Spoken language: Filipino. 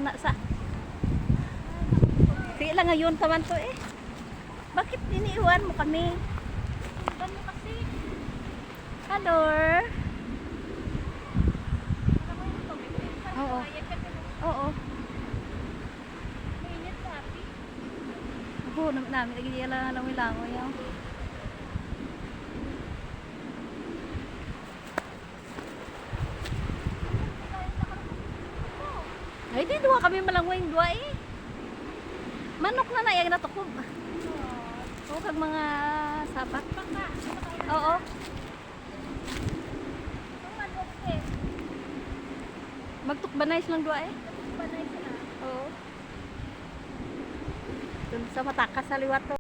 lang na sa. Kaya lang ngayon taman to eh. Bakit iniiwan mo kami? Iban mo kasi. Hello. Alam mo yung tubig eh. Oo. Bayad ka din. Oo. Mainit dati. Ako namin lagi diyan lang langoy yan. Ay, di duwa kami malangoy duwa eh. Manok na na yung natukob. Oo, kag mga sapat. Baka. Oo. Ang manok eh. Magtukbanay lang duwa eh. Panay sila. Oo. Dun sa matakas sa liwat to.